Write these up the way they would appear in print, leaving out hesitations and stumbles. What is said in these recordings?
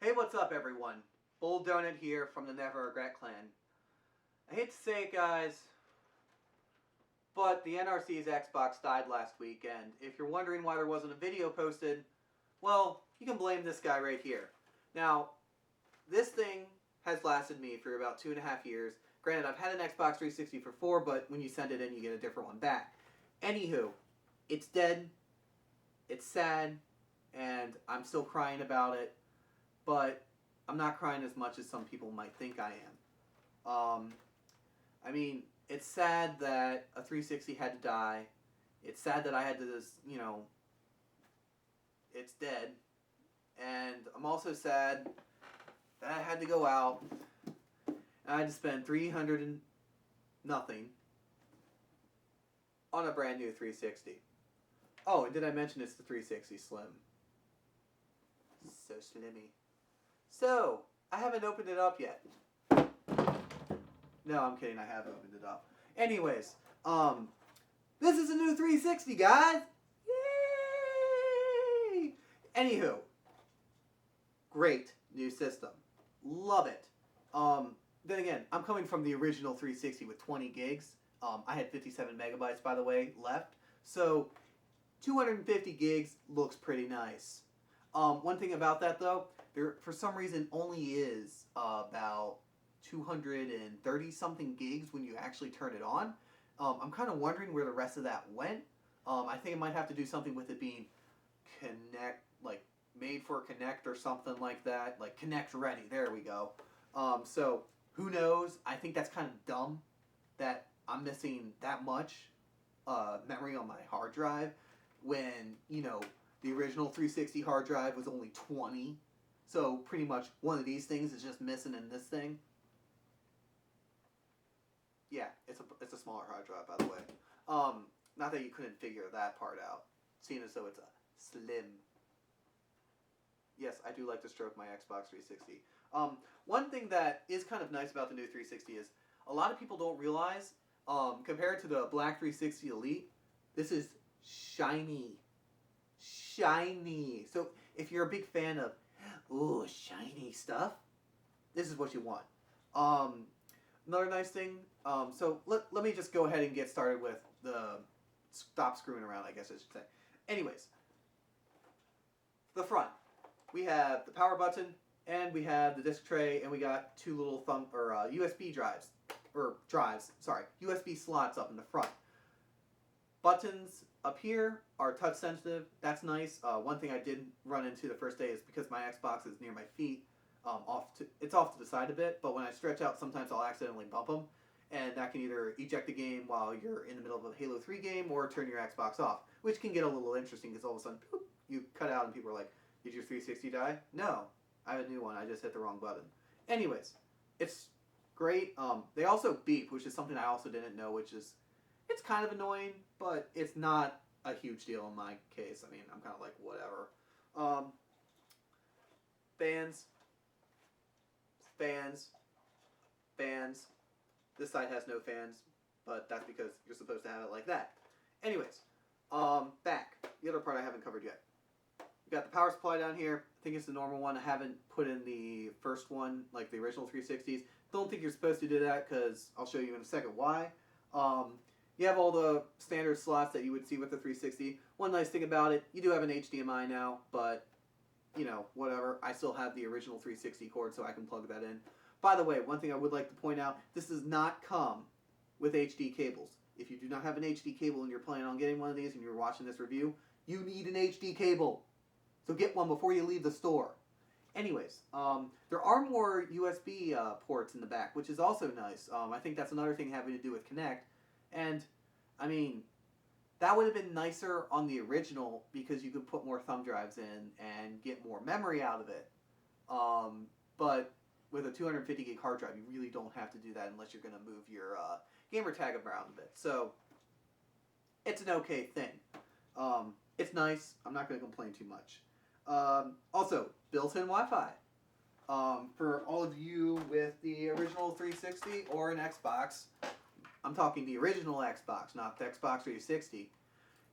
Hey, what's up, everyone? Bolddoughnut here from the Never Regret Clan. I hate to say it, guys, but the NRC's Xbox died last week, and if you're wondering why there wasn't a video posted, well, you can blame this guy right here. Now, this thing has lasted me for about 2.5 years. Granted, I've had an Xbox 360 for 4, but when you send it in, you get a different one back. Anywho, it's dead, it's sad, and I'm still crying about it. But I'm not crying as much as some people might think I am. I mean, it's sad that a 360 had to die. It's sad that I had to just, it's dead. And I'm also sad that I had to go out and I had to spend $300 and nothing on a brand new 360. Oh, and did I mention it's the 360 Slim? So slimmy. So, I haven't opened it up yet. No, I'm kidding, I have opened it up. Anyways, this is a new 360, guys! Yay! Anywho, great new system. Love it. Then again, I'm coming from the original 360 with 20 gigs. I had 57 megabytes, by the way, left. So, 250 gigs looks pretty nice. One thing about that, though, there for some reason only is about 230 something gigs when you actually turn it on. I'm kind of wondering where the rest of that went. I think it might have to do something with it being made for Kinect or something like that, like Kinect ready. There we go. So who knows? I think that's kind of dumb that I'm missing that much memory on my hard drive when the original 360 hard drive was only 20. So pretty much one of these things is just missing in this thing. Yeah, it's a smaller hard drive, by the way. Not that you couldn't figure that part out, seeing as though it's a slim. Yes, I do like to stroke my Xbox 360. One thing that is kind of nice about the new 360 is a lot of people don't realize, compared to the Black 360 Elite, this is shiny. Shiny. So if you're a big fan of shiny stuff, this is what you want. Another nice thing, so let me just go ahead and get started with the stop screwing around, I guess I should say. Anyways, the front, we have the power button and we have the disc tray, and we got two little USB USB slots up in the front. Buttons up here are touch sensitive. That's nice. One thing I did run into the first day is because my Xbox is near my feet, it's off to the side a bit, but when I stretch out, sometimes I'll accidentally bump them, and that can either eject the game while you're in the middle of a Halo 3 game or turn your Xbox off, which can get a little interesting because all of a sudden, boop, you cut out and people are like, did your 360 die? No, I have a new one. I just hit the wrong button. Anyways, it's great. They also beep, which is something I also didn't know, it's kind of annoying, but it's not a huge deal in my case. I mean, I'm kind of like, whatever. Fans. This side has no fans, but that's because you're supposed to have it like that. Anyways, back. The other part I haven't covered yet. You got the power supply down here. I think it's the normal one. I haven't put in the first one, like the original 360s. Don't think you're supposed to do that because I'll show you in a second why. You have all the standard slots that you would see with the 360. One nice thing about it, you do have an HDMI now, but whatever. I still have the original 360 cord, so I can plug that in. By the way, one thing I would like to point out, this does not come with HD cables. If you do not have an HD cable and you're planning on getting one of these and you're watching this review, you need an HD cable. So get one before you leave the store. Anyways, there are more USB ports in the back, which is also nice. I think that's another thing having to do with Kinect. And, I mean, that would have been nicer on the original because you could put more thumb drives in and get more memory out of it. But with a 250 gig hard drive, you really don't have to do that unless you're going to move your gamer tag around a bit. So, it's an okay thing. It's nice. I'm not going to complain too much. Also, built-in Wi-Fi. For all of you with the original 360 or an Xbox, I'm talking the original Xbox, not the Xbox 360.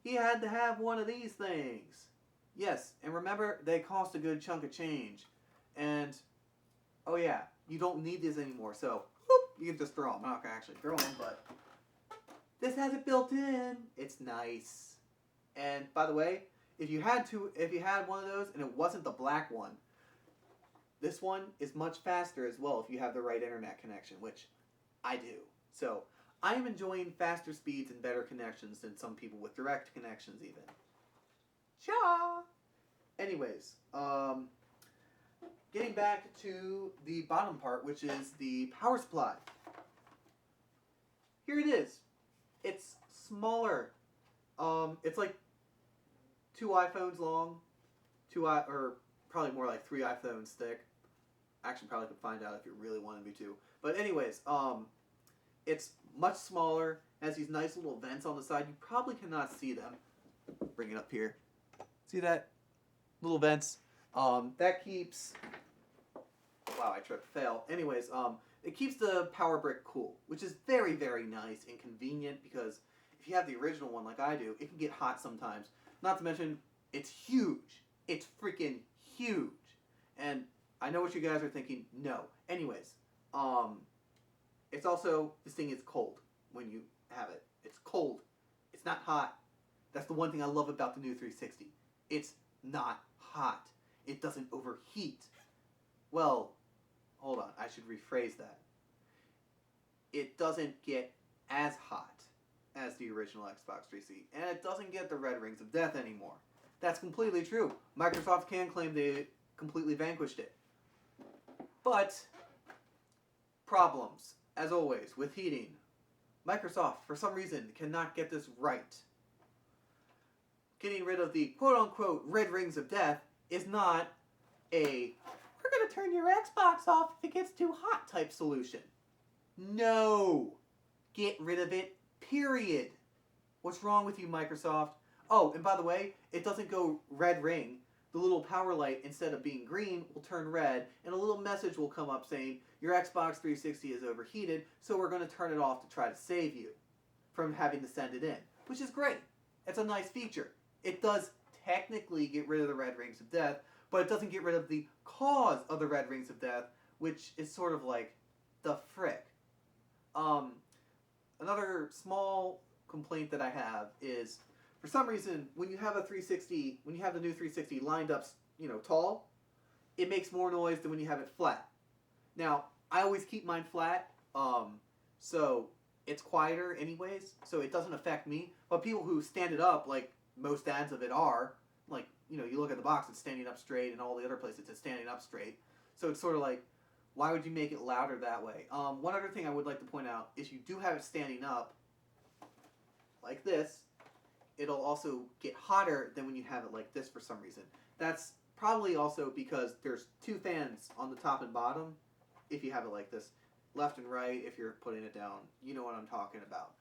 He had to have one of these things. Yes, and remember, they cost a good chunk of change. And, oh yeah, you don't need this anymore, so whoop, you can just throw them. I'm not going to actually throw them, but this has it built in. It's nice. And by the way, if you had one of those and it wasn't the black one, this one is much faster as well if you have the right internet connection, which I do. So I am enjoying faster speeds and better connections than some people with direct connections even. Cha! Anyways, getting back to the bottom part, which is the power supply. Here it is. It's smaller. It's like 2 iPhones long, or probably more like 3 iPhones thick. Actually, probably could find out if you really wanted me to. But anyways, it's much smaller. Has these nice little vents on the side. You probably cannot see them. Bring it up here. See that? Little vents. That keeps. Wow, I tripped. Fail. Anyways, it keeps the power brick cool, which is very, very nice and convenient because if you have the original one like I do, it can get hot sometimes. Not to mention, it's huge. It's freaking huge. And I know what you guys are thinking. No. Anyways, it's also, this thing is cold when you have it. It's cold. It's not hot. That's the one thing I love about the new 360. It's not hot. It doesn't overheat. Well, hold on. I should rephrase that. It doesn't get as hot as the original Xbox 360. And it doesn't get the red rings of death anymore. That's completely true. Microsoft can claim they completely vanquished it. But, problems, as always, with heating. Microsoft, for some reason, cannot get this right. Getting rid of the quote-unquote red rings of death is not a, we're going to turn your Xbox off if it gets too hot type solution. No! Get rid of it, period. What's wrong with you, Microsoft? Oh, and by the way, it doesn't go red ring. The little power light, instead of being green, will turn red, and a little message will come up saying, your Xbox 360 is overheated, so we're going to turn it off to try to save you from having to send it in. Which is great. It's a nice feature. It does technically get rid of the red rings of death, but it doesn't get rid of the cause of the red rings of death, which is sort of like, the frick. Another small complaint that I have is, for some reason, when you have a 360, when you have the new 360 lined up, tall, it makes more noise than when you have it flat. Now, I always keep mine flat, so it's quieter anyways, so it doesn't affect me. But people who stand it up, like most ads of it are, like, you look at the box, it's standing up straight, and all the other places it's standing up straight. So it's sort of like, why would you make it louder that way? One other thing I would like to point out is you do have it standing up, like this, it'll also get hotter than when you have it like this for some reason. That's probably also because there's 2 fans on the top and bottom if you have it like this. Left and right if you're putting it down. You know what I'm talking about.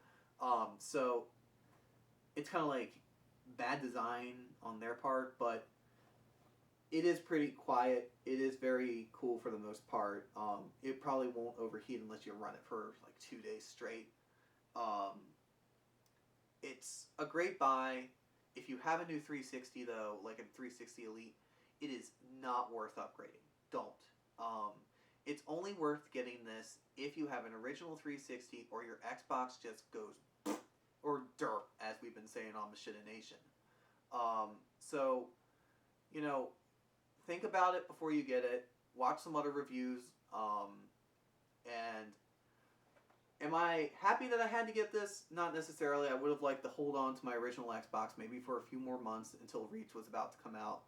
So it's kind of like bad design on their part, but it is pretty quiet. It is very cool for the most part. It probably won't overheat unless you run it for like 2 days straight. It's a great buy. If you have a new 360 though, like a 360 Elite, it is not worth upgrading. Don't. It's only worth getting this if you have an original 360 or your Xbox just goes or derp, as we've been saying on Machida Nation. So, think about it before you get it. Watch some other reviews. And am I happy that I had to get this? Not necessarily. I would have liked to hold on to my original Xbox maybe for a few more months until Reach was about to come out.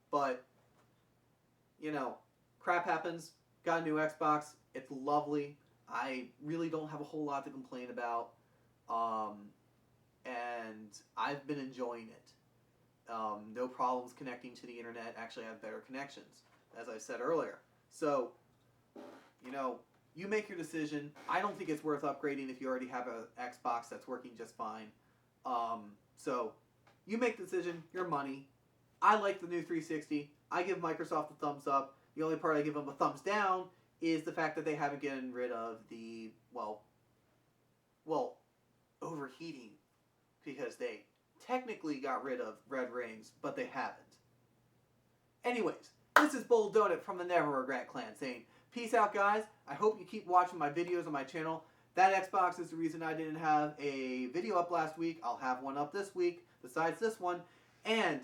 But, crap happens. Got a new Xbox. It's lovely. I really don't have a whole lot to complain about. And I've been enjoying it. No problems connecting to the internet. Actually, I have better connections, as I said earlier. So, you make your decision. I don't think it's worth upgrading if you already have an Xbox that's working just fine. So, You make the decision, your money. I like the new 360. I give Microsoft a thumbs up. The only part I give them a thumbs down is the fact that they haven't gotten rid of the, well, overheating, because they technically got rid of red rings, but they haven't. Anyways, this is Bolddoughnut from the Never Regret Clan saying, peace out, guys. I hope you keep watching my videos on my channel. That Xbox is the reason I didn't have a video up last week. I'll have one up this week besides this one. And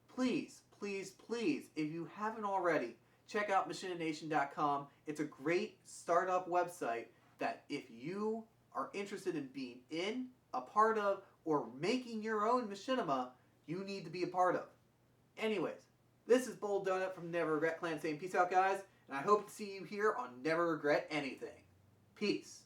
please, please, please, if you haven't already, check out machinination.com. It's a great startup website that if you are interested in being a part of, or making your own machinima, you need to be a part of. Anyways, this is Bolddoughnut from Never Regret Clan saying peace out, guys, and I hope to see you here on Never Regret Anything. Peace.